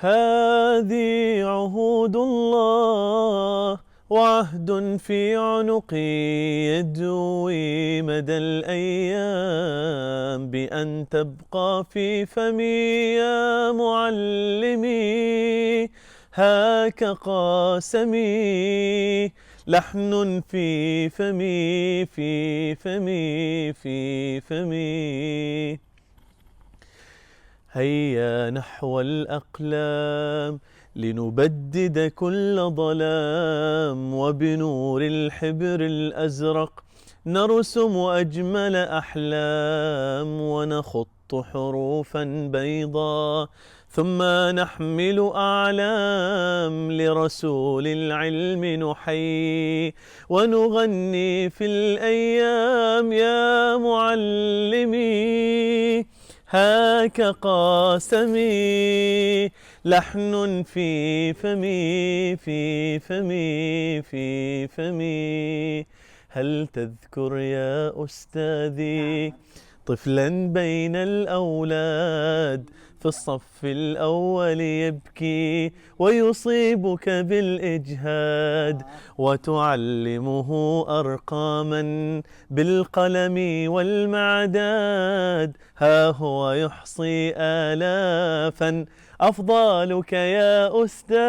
هذه عهود الله وعهد في عنقي يدوي مدى الأيام بأن تبقى في فمي يا معلمي. هاك قاسمي لحن في فمي في فمي في فمي. هيا نحو الأقلام لنبدد كل ظلام، وبنور الحبر الأزرق نرسم أجمل أحلام، ونخط حروفا بيضاء ثم نحمل أعلام، لرسول العلم نحيي ونغني في الأيام يا معلمي. هاك قاسمي لحن في فمي في فمي في فمي. هل تذكر يا أستاذي طفلا بين الأولاد في الصف الأول يبكي ويصيبك بالإجهاد، وتعلمه أرقاما بالقلم والمعداد؟ ها هو يحصي آلافا أفضالك يا أستاذ.